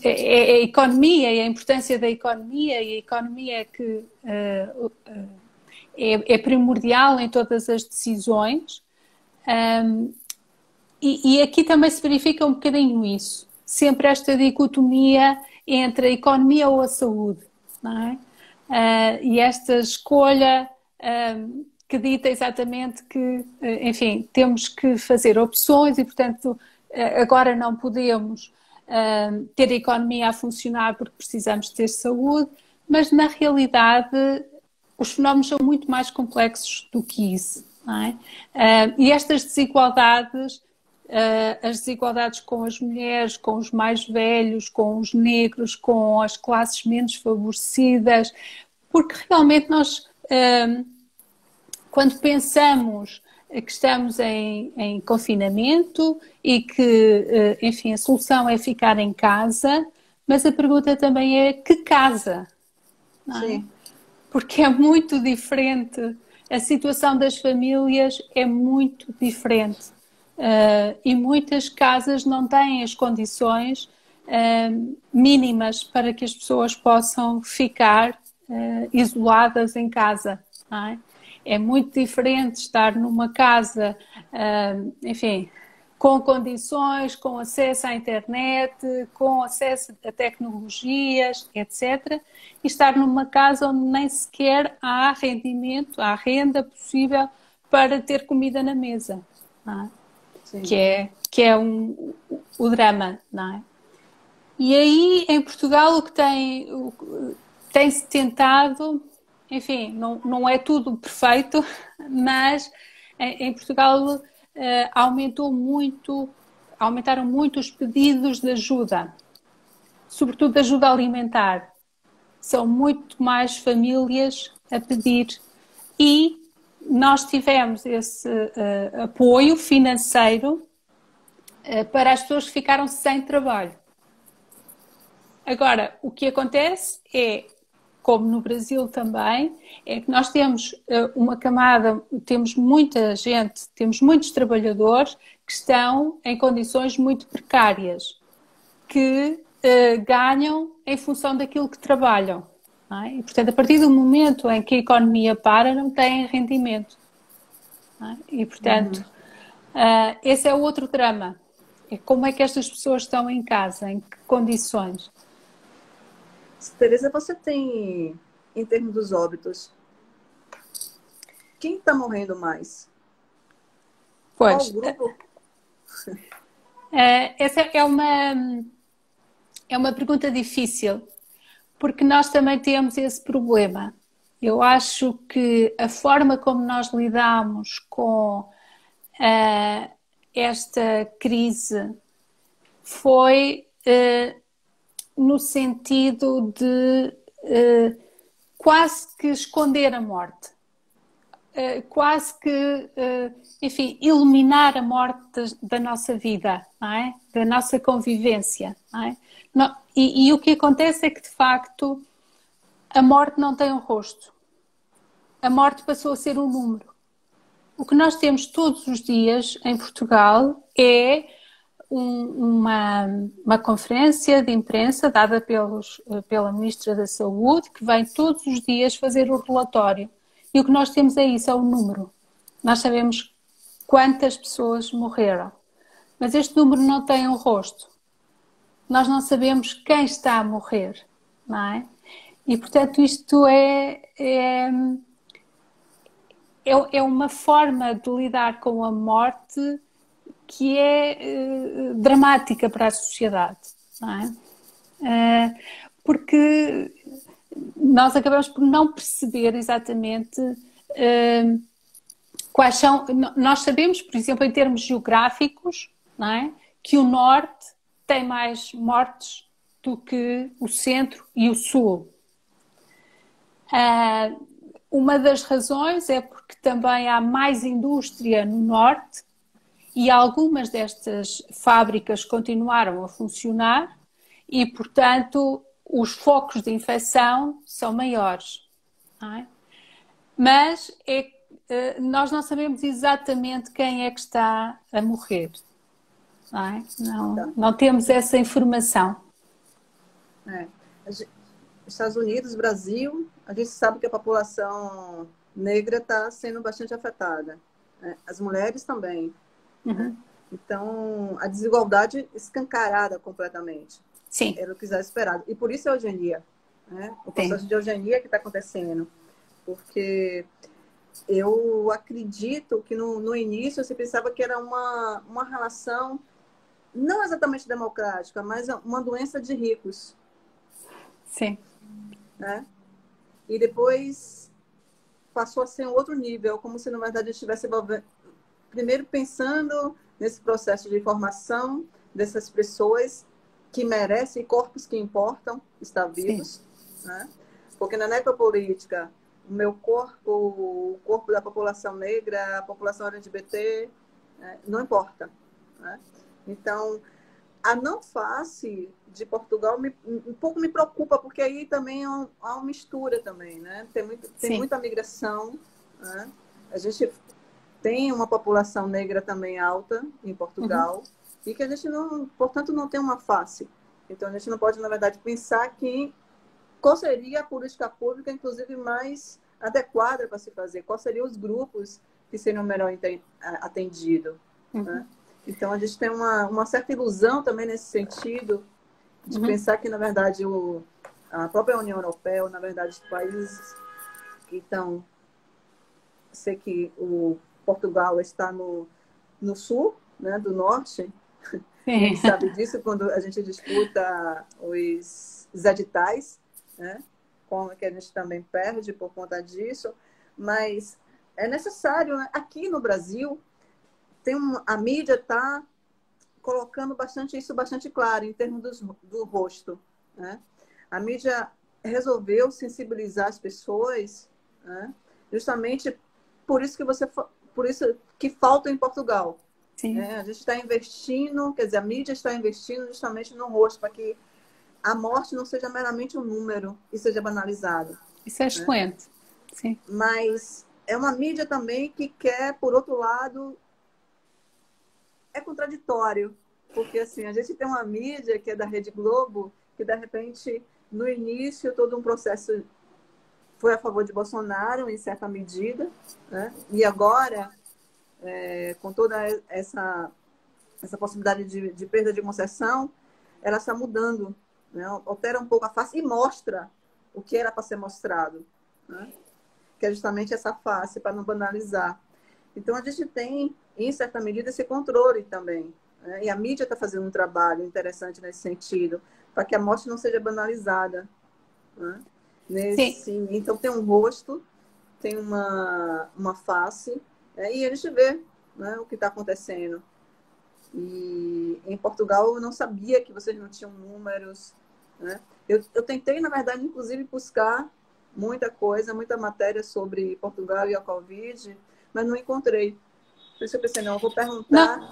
a economia e a importância da economia, e a economia é primordial em todas as decisões, e aqui também se verifica um bocadinho isso, sempre esta dicotomia entre a economia ou a saúde, não é? E esta escolha que dita exatamente que, enfim, temos que fazer opções e, portanto, agora não podemos ter a economia a funcionar porque precisamos ter saúde, mas na realidade os fenómenos são muito mais complexos do que isso, não é? E estas desigualdades, as desigualdades com as mulheres, com os mais velhos, com os negros, com as classes menos favorecidas, porque realmente nós, quando pensamos que estamos em confinamento e que, enfim, a solução é ficar em casa, mas a pergunta também é que casa? Não é? Sim. Porque é muito diferente, a situação das famílias é muito diferente e muitas casas não têm as condições mínimas para que as pessoas possam ficar isoladas em casa, não é? É muito diferente estar numa casa, enfim, com condições, com acesso à internet, com acesso a tecnologias, etc. E estar numa casa onde nem sequer há rendimento, há renda possível para ter comida na mesa, não é? Sim. Que é o drama, não é? E aí, em Portugal, o que tem-se tentado, enfim, não é tudo perfeito, mas em Portugal aumentaram muito os pedidos de ajuda, sobretudo de ajuda alimentar. São muito mais famílias a pedir e nós tivemos esse apoio financeiro para as pessoas que ficaram sem trabalho. Agora, o que acontece é, como no Brasil também, é que nós temos uma camada, temos muita gente, temos muitos trabalhadores que estão em condições muito precárias, que ganham em função daquilo que trabalham. Não é? E, portanto, a partir do momento em que a economia para, não têm rendimento. Não é? E, portanto, esse é o outro drama. É como é que estas pessoas estão em casa, em que condições. Tereza, você tem, em termos dos óbitos, quem está morrendo mais? Pois, qual grupo? Essa é uma pergunta difícil, porque nós também temos esse problema. Eu acho que a forma como nós lidamos com esta crise foi no sentido de quase que esconder a morte. Quase que, enfim, eliminar a morte da nossa vida, não é? Da nossa convivência. Não é? E o que acontece é que, de facto, a morte não tem um rosto. A morte passou a ser um número. O que nós temos todos os dias em Portugal é uma conferência de imprensa dada pela Ministra da Saúde, que vem todos os dias fazer o relatório. E o que nós temos é isso, é o número. Nós sabemos quantas pessoas morreram. Mas este número não tem um rosto. Nós não sabemos quem está a morrer, não é? E, portanto, isto é uma forma de lidar com a morte que é dramática para a sociedade, não é? Porque nós acabamos por não perceber exatamente quais são... Nós sabemos, por exemplo, em termos geográficos, não é? Que o norte tem mais mortes do que o centro e o sul. Uma das razões é porque também há mais indústria no norte e algumas destas fábricas continuaram a funcionar e, portanto, os focos de infecção são maiores. Não é? Mas nós não sabemos exatamente quem é que está a morrer. Não é? Não temos essa informação. Estados Unidos, Brasil, a gente sabe que a população negra está sendo bastante afetada. Né? As mulheres também. Uhum. Né? Então, a desigualdade escancarada completamente. Sim. Era o que já esperado. E por isso a eugenia. Né? O processo de eugenia que está acontecendo. Porque eu acredito que no início você pensava que era uma relação não exatamente democrática, mas uma doença de ricos. Sim. Né? E depois passou a ser um outro nível, como se na verdade estivesse primeiro pensando nesse processo de formação dessas pessoas que merecem, corpos que importam estar vivos, né? Porque na necropolítica o meu corpo, o corpo da população negra, a população LGBT, não importa, né? Então a não face de Portugal um pouco me preocupa, porque aí também há uma mistura também, né? Tem muita migração, né? A gente tem uma população negra também alta em Portugal, e que a gente portanto, não tem uma face. Então a gente não pode, na verdade, pensar qual seria a política pública, inclusive, mais adequada para se fazer, quais seriam os grupos que seriam melhor atendidos, né? Então, a gente tem uma certa ilusão também nesse sentido de pensar que, na verdade, a própria União Europeia, ou, na verdade, os países que estão... Sei que o Portugal está no sul, né, do norte. A gente sabe disso quando a gente disputa os editais, né, como que a gente também perde por conta disso. Mas é necessário, né? Aqui no Brasil... a mídia está colocando isso bastante claro em termos do rosto, né? A mídia resolveu sensibilizar as pessoas, né? Justamente por isso que falta em Portugal. Né? A gente está investindo, quer dizer, a mídia está investindo justamente no rosto, para que a morte não seja meramente um número e seja banalizado. Isso é excelente. Né? Sim. Mas é uma mídia também que quer, por outro lado, é contraditório, porque assim, a gente tem uma mídia que é da Rede Globo, que de repente, no início, todo um processo foi a favor de Bolsonaro, em certa medida, né? E agora, com toda essa possibilidade de perda de concessão, ela está mudando, né? Altera um pouco a face e mostra o que era para ser mostrado, né? Que é justamente essa face, para não banalizar. Então, a gente tem, em certa medida, esse controle também, né? E a mídia está fazendo um trabalho interessante nesse sentido, para que a morte não seja banalizada, né? Então, tem um rosto, tem uma face, e a gente vê, né, o que está acontecendo. E em Portugal, eu não sabia que vocês não tinham números, né? Eu tentei, na verdade, inclusive, buscar muita coisa, muita matéria sobre Portugal e a Covid, mas não encontrei. Por isso eu pensei, não, eu vou perguntar.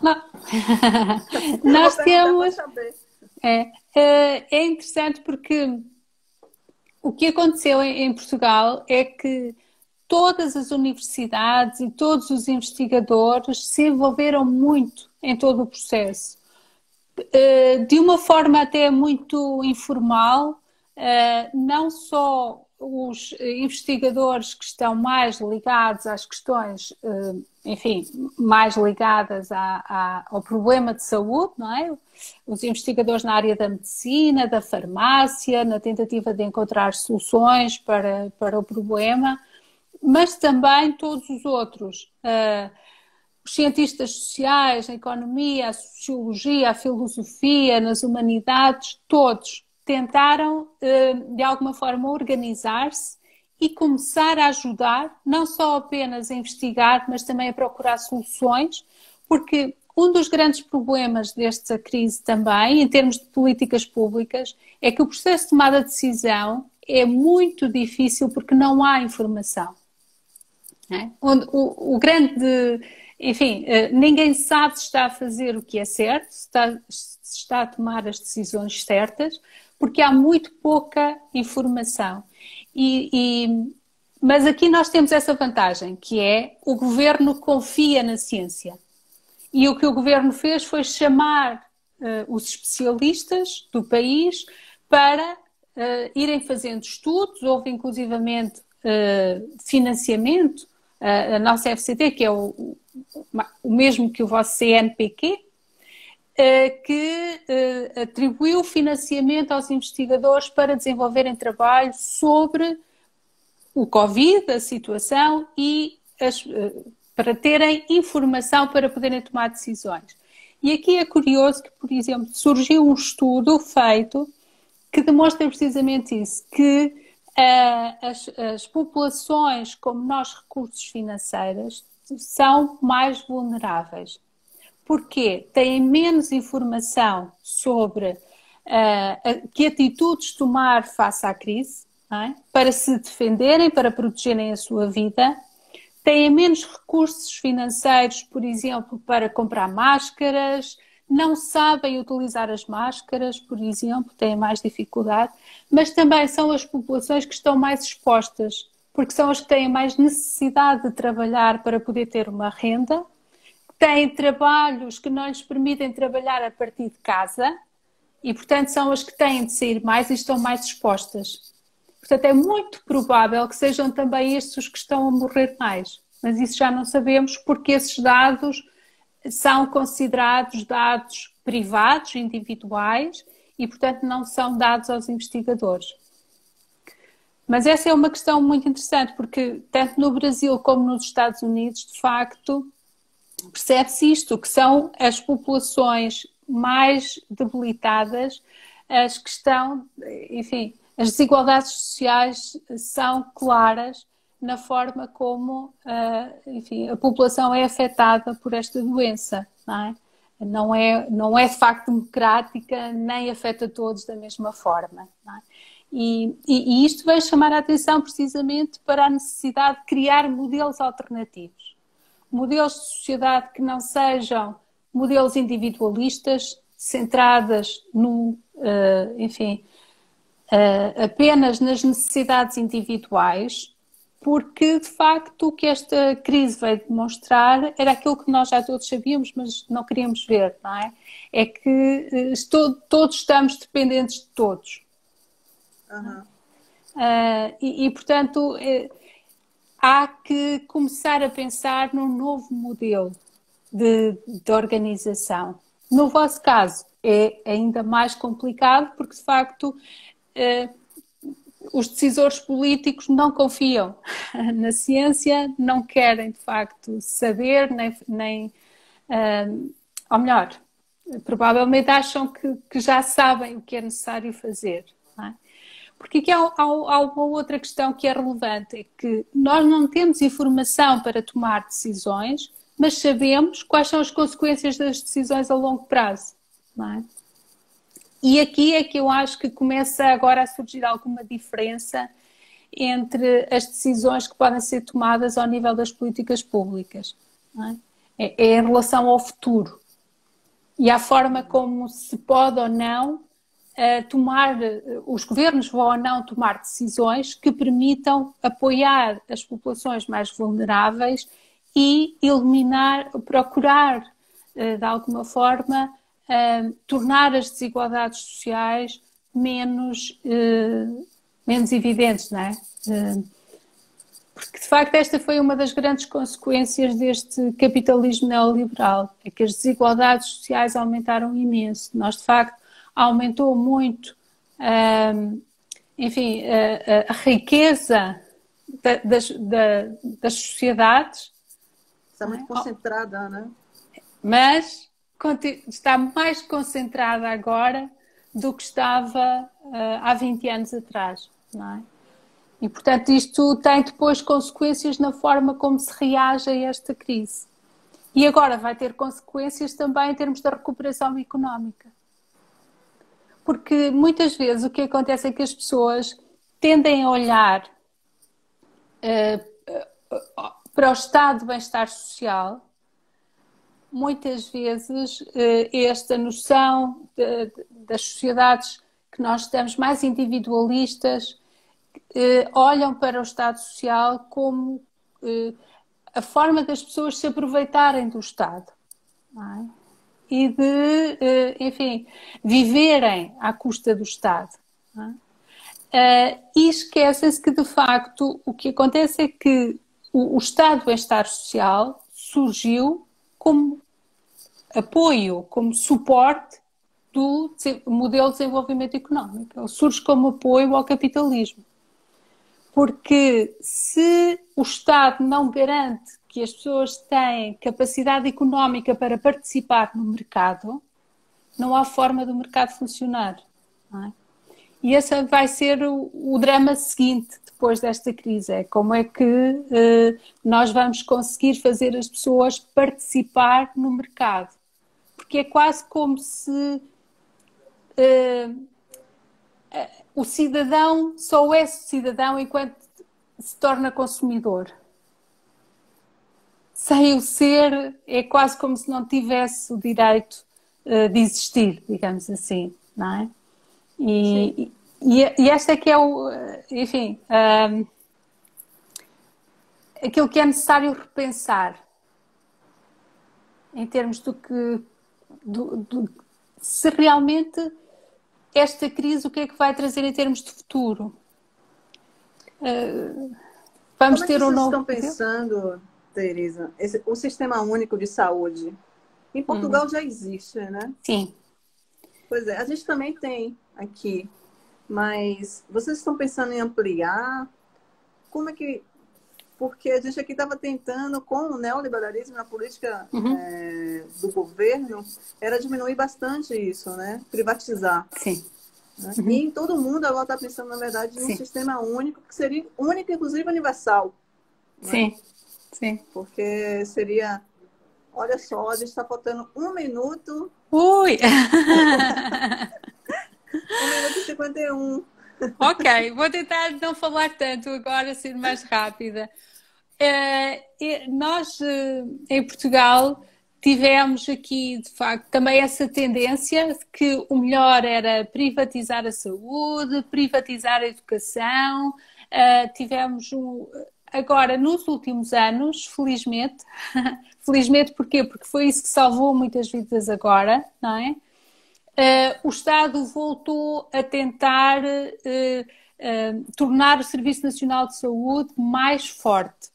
Nós temos... É interessante porque o que aconteceu em Portugal é que todas as universidades e todos os investigadores se envolveram muito em todo o processo. De uma forma até muito informal, não só os investigadores que estão mais ligados às questões, enfim, mais ligadas ao problema de saúde, não é? Os investigadores na área da medicina, da farmácia, na tentativa de encontrar soluções para o problema, mas também todos os outros, os cientistas sociais, a economia, a sociologia, a filosofia, nas humanidades, todos tentaram, de alguma forma, organizar-se e começar a ajudar, não só apenas a investigar, mas também a procurar soluções, porque um dos grandes problemas desta crise também, em termos de políticas públicas, é que o processo de tomada de decisão é muito difícil porque não há informação. Não é? O grande... Enfim, ninguém sabe se está a fazer o que é certo, se está a tomar as decisões certas, porque há muito pouca informação. Mas aqui nós temos essa vantagem, que é o governo confia na ciência. E o que o governo fez foi chamar os especialistas do país para irem fazendo estudos, houve inclusivamente financiamento. A nossa FCT, que é o mesmo que o vosso CNPq, que atribuiu financiamento aos investigadores para desenvolverem trabalho sobre o Covid, a situação, e para terem informação para poderem tomar decisões. E aqui é curioso que, por exemplo, surgiu um estudo feito que demonstra precisamente isso, que as populações com menores recursos financeiros são mais vulneráveis. Porquê? Têm menos informação sobre que atitudes tomar face à crise, não é? Para se defenderem, para protegerem a sua vida. Têm menos recursos financeiros, por exemplo, para comprar máscaras, não sabem utilizar as máscaras, por exemplo, têm mais dificuldade, mas também são as populações que estão mais expostas, porque são as que têm mais necessidade de trabalhar para poder ter uma renda, têm trabalhos que não lhes permitem trabalhar a partir de casa e, portanto, são as que têm de sair mais e estão mais expostas. Portanto, é muito provável que sejam também estes os que estão a morrer mais, mas isso já não sabemos porque esses dados são considerados dados privados, individuais, e, portanto, não são dados aos investigadores. Mas essa é uma questão muito interessante, porque tanto no Brasil como nos Estados Unidos, de facto, percebe-se isto, que são as populações mais debilitadas, as que estão, enfim, as desigualdades sociais são claras na forma como, enfim, a população é afetada por esta doença, não é? Não é de facto democrática, nem afeta todos da mesma forma. Não é? E isto vai chamar a atenção precisamente para a necessidade de criar modelos alternativos. Modelos de sociedade que não sejam modelos individualistas, centradas enfim, apenas nas necessidades individuais, porque, de facto, o que esta crise veio demonstrar era aquilo que nós já todos sabíamos, mas não queríamos ver, não é? É que todos estamos dependentes de todos. Uhum. Portanto, há que começar a pensar num novo modelo de organização. No vosso caso, é ainda mais complicado, porque, de facto, os decisores políticos não confiam na ciência, não querem, de facto, saber, ou melhor, provavelmente acham que já sabem o que é necessário fazer. Não é? Porque aqui há uma outra questão que é relevante, é que nós não temos informação para tomar decisões, mas sabemos quais são as consequências das decisões a longo prazo. Não é? E aqui é que eu acho que começa agora a surgir alguma diferença entre as decisões que podem ser tomadas ao nível das políticas públicas. Não é? É em relação ao futuro e à forma como se pode ou não os governos vão ou não tomar decisões que permitam apoiar as populações mais vulneráveis e procurar, de alguma forma, tornar as desigualdades sociais menos evidentes, não é? Porque, de facto, esta foi uma das grandes consequências deste capitalismo neoliberal, é que as desigualdades sociais aumentaram imenso. Nós, de facto, aumentou muito, enfim, a riqueza das sociedades. Está muito concentrada, né? Mas está mais concentrada agora do que estava há 20 anos atrás, não é? E, portanto, isto tem depois consequências na forma como se reage a esta crise. E agora vai ter consequências também em termos da recuperação económica. Porque muitas vezes o que acontece é que as pessoas tendem a olhar para o estado de bem-estar social, muitas vezes esta noção das sociedades que nós estamos mais individualistas, olham para o Estado Social como a forma das pessoas se aproveitarem do Estado, não é? E de, enfim, viverem à custa do Estado, não é? E esquecem-se que, de facto, o que acontece é que o Estado de Bem-Estar Social surgiu como apoio, como suporte do modelo de desenvolvimento económico. Ele surge como apoio ao capitalismo. Porque se o Estado não garante que as pessoas têm capacidade económica para participar no mercado, não há forma do mercado funcionar, não é? E esse vai ser o drama seguinte depois desta crise. É como é que nós vamos conseguir fazer as pessoas participar no mercado. Porque é quase como se o cidadão só é cidadão enquanto se torna consumidor. Sem o ser, é quase como se não tivesse o direito de existir, digamos assim, não é? E esta é que é enfim, aquilo que é necessário repensar em termos se realmente esta crise, o que é que vai trazer em termos de futuro? Vamos ter um novo... Como é que vocês estão pensando, Teresa, o Sistema Único de Saúde? Em Portugal já existe, né? Sim. Pois é, a gente também tem aqui, mas vocês estão pensando em ampliar? Como é que... Porque a gente aqui estava tentando, com o neoliberalismo na política do governo, era diminuir bastante isso, né? Privatizar. Sim. Né? E todo mundo agora está pensando, na verdade, num sistema único, que seria único, inclusive universal. Né? Sim, sim. Porque seria... Olha só, a gente está faltando 1 minuto. Ui! 1 minuto e 51. Ok, vou tentar não falar tanto agora, ser mais rápida. Nós, em Portugal, tivemos aqui, de facto, também essa tendência de que o melhor era privatizar a saúde, privatizar a educação. Tivemos agora, nos últimos anos, felizmente, felizmente porquê? Porque foi isso que salvou muitas vidas agora, não é? O Estado voltou a tentar tornar o Serviço Nacional de Saúde mais forte.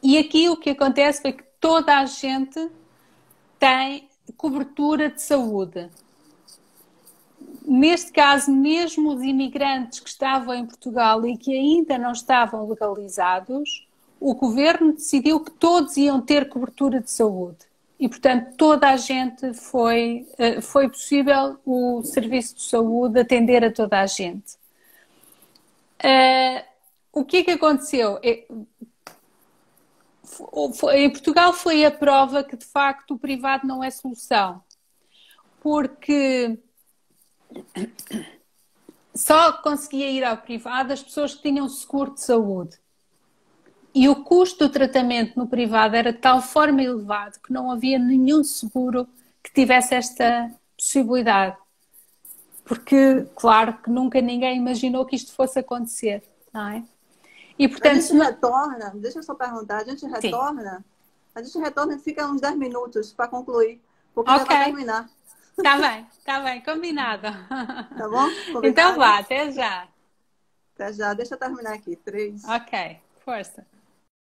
E aqui o que acontece é que toda a gente tem cobertura de saúde. Neste caso, mesmo os imigrantes que estavam em Portugal e que ainda não estavam legalizados, o governo decidiu que todos iam ter cobertura de saúde. E, portanto, toda a gente foi possível o serviço de saúde atender a toda a gente. O que é que aconteceu? Em Portugal foi a prova que, de facto, o privado não é solução. Porque só conseguia ir ao privado as pessoas que tinham seguro de saúde. E o custo do tratamento no privado era de tal forma elevado que não havia nenhum seguro que tivesse esta possibilidade. Porque, claro, que nunca ninguém imaginou que isto fosse acontecer, não é? E, portanto, a gente retorna, deixa eu só perguntar, a gente retorna e fica uns 10 minutos para concluir, porque já vai terminar. Tá bem, combinado. Tá bom? Então Combinado? vá, até já. Até já. Deixa eu terminar aqui. 3. Ok, força.